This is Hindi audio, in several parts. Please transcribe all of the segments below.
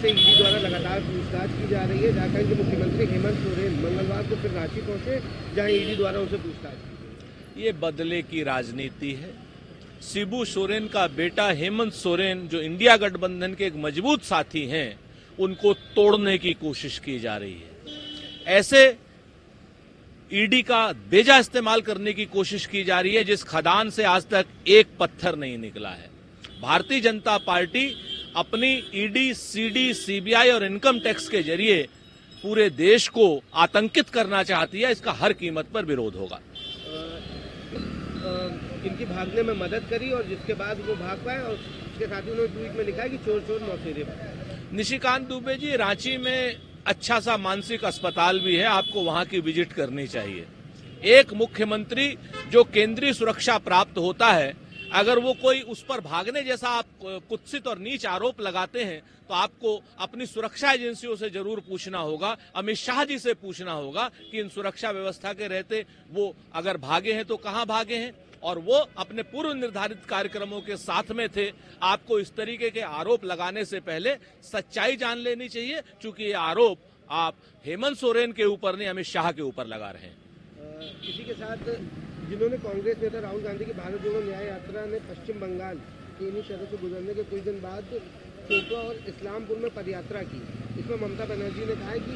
से ईडी द्वारा लगातार पूछताछ की जा रही है। झारखंड के मुख्यमंत्री हेमंत सोरेन मंगलवार को फिर रांची पहुंचे, जहां ईडी द्वारा उनसे पूछताछ की। ये बदले की राजनीति है। शिबू सोरेन का बेटा हेमंत सोरेन, जो इंडिया गठबंधन के एक मजबूत साथी हैं, उनको तोड़ने की कोशिश की जा रही है। ऐसे ईडी का बेजा इस्तेमाल करने की कोशिश की जा रही है जिस खदान से आज तक एक पत्थर नहीं निकला है। भारतीय जनता पार्टी अपनी ईडी, सीडी, सीबीआई और इनकम टैक्स के जरिए पूरे देश को आतंकित करना चाहती है। इसका हर कीमत पर विरोध होगा। इनकी भागने में मदद करी और जिसके बाद वो भाग पाए, और उसके साथ ही उन्होंने ट्वीट में लिखा है कि चोर चोर मौसेरे पर। निशिकांत दुबे जी, रांची में अच्छा सा मानसिक अस्पताल भी है, आपको वहां की विजिट करनी चाहिए। एक मुख्यमंत्री जो केंद्रीय सुरक्षा प्राप्त होता है, अगर वो कोई उस पर भागने जैसा आप कुत्सित और नीच आरोप लगाते हैं तो आपको अपनी सुरक्षा एजेंसियों से जरूर पूछना होगा, अमित शाह जी से पूछना होगा कि इन सुरक्षा व्यवस्था के रहते वो अगर भागे हैं तो कहां भागे हैं, और वो अपने पूर्व निर्धारित कार्यक्रमों के साथ में थे। आपको इस तरीके के आरोप लगाने से पहले सच्चाई जान लेनी चाहिए, क्योंकि ये आरोप आप हेमंत सोरेन के ऊपर नहीं, अमित शाह के ऊपर लगा रहे हैं। इसी के साथ जिन्होंने कांग्रेस नेता राहुल गांधी की भारत जोड़ो न्याय यात्रा ने पश्चिम बंगाल के इन्हीं शहरों से गुजरने के कुछ दिन बाद चोपड़ा और इस्लामपुर में पदयात्रा की, इसमें ममता बनर्जी ने कहा है कि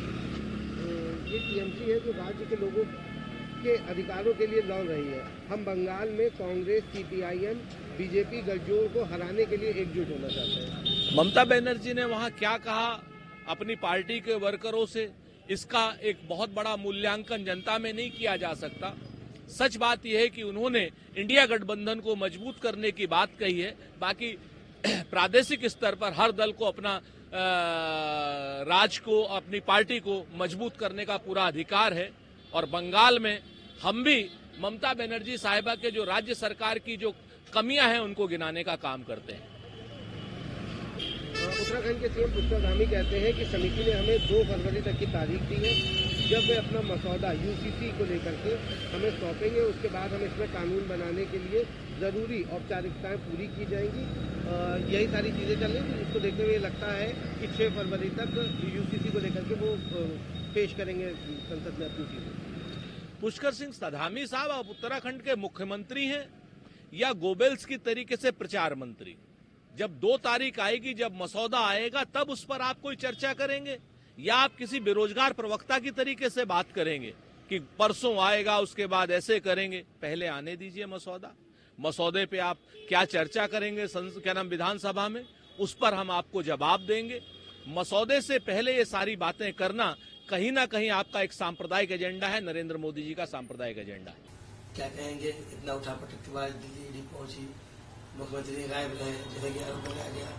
ये टीएमसी है जो राज्य के लोगों के अधिकारों के लिए लड़ रही है। हम बंगाल में कांग्रेस, सीपीआईएम, बीजेपी गठजोड़ को हराने के लिए एकजुट होना चाहते हैं। ममता बनर्जी ने वहां क्या कहा अपनी पार्टी के वर्करों से, इसका एक बहुत बड़ा मूल्यांकन जनता में नहीं किया जा सकता। सच बात यह है कि उन्होंने इंडिया गठबंधन को मजबूत करने की बात कही है। बाकी प्रादेशिक स्तर पर हर दल को अपना राज्य को, अपनी पार्टी को मजबूत करने का पूरा अधिकार है, और बंगाल में हम भी ममता बनर्जी साहिबा के जो राज्य सरकार की जो कमियां हैं उनको गिनाने का काम करते हैं। उत्तराखंड के सीएम पुष्कर धामी कहते हैं कि समिति ने हमें 2 फरवरी तक की तारीख दी है, जब वे अपना मसौदा यूसीसी को लेकर के हमें सौंपेंगे। उसके बाद हम इसमें कानून बनाने के लिए जरूरी औपचारिकताएं पूरी की जाएंगी। यही सारी चीजें चल रही थी, जिसको देखते हुए लगता है कि 6 फरवरी तक यूसीसी को लेकर के वो पेश करेंगे संसद में अपनी चीजें। पुष्कर सिंह धामी साहब अब उत्तराखंड के मुख्यमंत्री हैं या गोबेल्स की तरीके से प्रचार मंत्री? जब 2 तारीख आएगी, जब मसौदा आएगा, तब उस पर आप कोई चर्चा करेंगे, या आप किसी बेरोजगार प्रवक्ता की तरीके से बात करेंगे कि परसों आएगा उसके बाद ऐसे करेंगे? पहले आने दीजिए मसौदा। मसौदे पे आप क्या चर्चा करेंगे विधानसभा में, उस पर हम आपको जवाब देंगे। मसौदे से पहले ये सारी बातें करना कहीं ना कहीं आपका एक सांप्रदायिक एजेंडा है, नरेंद्र मोदी जी का सांप्रदायिक एजेंडा है। क्या कहेंगे, इतना उठापटक के बाद दिल्ली ईडी पहुंची, मुख्यमंत्री गायब रहे, जैसे कि आरोप लगाया गया,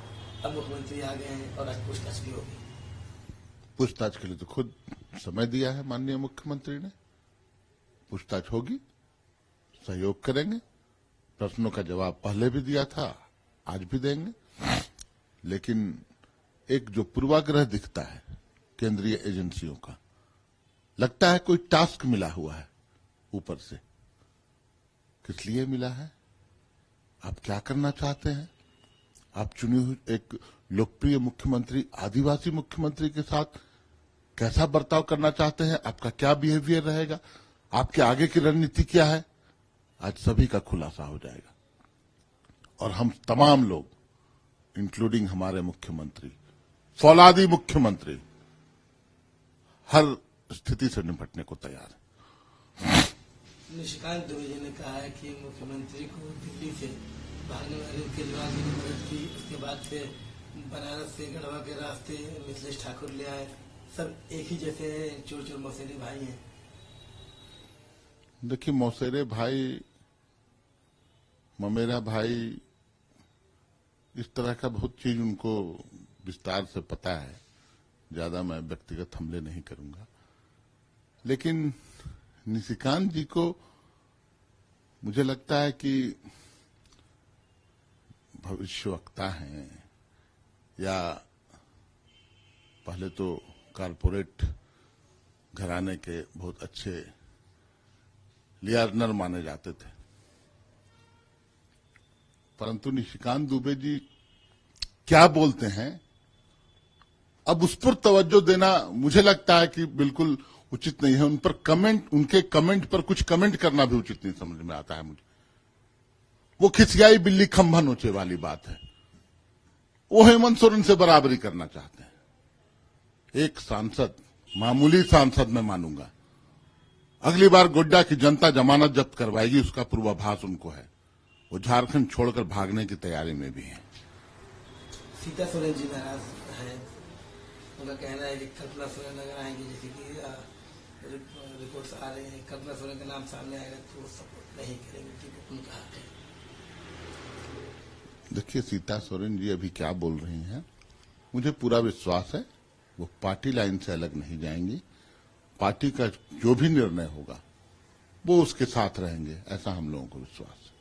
अब मुख्यमंत्री आ गए हैं और आज पूछताछ भी होगी। पूछताछ के लिए तो खुद समय दिया है माननीय मुख्यमंत्री ने। पूछताछ होगी, सहयोग करेंगे। प्रश्नों का जवाब पहले भी दिया था, आज भी देंगे। लेकिन एक जो पूर्वाग्रह दिखता है केंद्रीय एजेंसियों का, लगता है कोई टास्क मिला हुआ है ऊपर से। किस लिए मिला है? आप क्या करना चाहते हैं? आप चुनी हुई एक लोकप्रिय मुख्यमंत्री, आदिवासी मुख्यमंत्री के साथ कैसा बर्ताव करना चाहते हैं? आपका क्या बिहेवियर रहेगा? आपके आगे की रणनीति क्या है? आज सभी का खुलासा हो जाएगा, और हम तमाम लोग, इंक्लूडिंग हमारे मुख्यमंत्री, फौलादी मुख्यमंत्री, हर स्थिति से निपटने को तैयार है। निशिकांत दुबे जी ने कहा है कि मुख्यमंत्री को दिल्ली से भागने वाले केजरीवाल जी ने मदद की, उसके बाद से बनारस से गढ़वा के रास्ते मिथिलेश ठाकुर ले आए। सब एक ही जैसे चोर चोर मौसेरे भाई हैं। देखिए, मौसेरे भाई, ममेरा भाई, इस तरह का बहुत चीज उनको विस्तार से पता है। ज्यादा मैं व्यक्तिगत हमले नहीं करूंगा। लेकिन निशिकांत जी को मुझे लगता है कि भविष्यवक्ता हैं, या पहले तो कारपोरेट घराने के बहुत अच्छे लियार्नर माने जाते थे। परंतु निशिकांत दुबे जी क्या बोलते हैं अब उस पर तवज्जो देना मुझे लगता है कि बिल्कुल उचित नहीं है। उन पर कमेंट, उनके कमेंट पर कुछ कमेंट करना भी उचित नहीं समझ में आता है मुझे। वो खिसियाई बिल्ली खंभा नोचे वाली बात है। वो हेमंत सोरेन से बराबरी करना चाहते हैं। एक सांसद, मामूली सांसद मैं मानूंगा, अगली बार गोड्डा की जनता जमानत जब्त करवाएगी उसका पूर्वाभास उनको है। वो झारखंड छोड़कर भागने की तैयारी में भी है। सीता सोरेन जी नाराज है। उनका कहना है कि कल्पना सोरेन अगर आएंगी, जैसे कि रिपोर्ट्स आ रहे हैं, कल्पना सोरेन का नाम सामने आएगा तो वो सपोर्ट नहीं करेंगे, क्योंकि उनका हक है। देखिए, सीता सोरेन जी अभी क्या बोल रही हैं, मुझे पूरा विश्वास है वो पार्टी लाइन से अलग नहीं जाएंगी। पार्टी का जो भी निर्णय होगा वो उसके साथ रहेंगे, ऐसा हम लोगों को विश्वास है।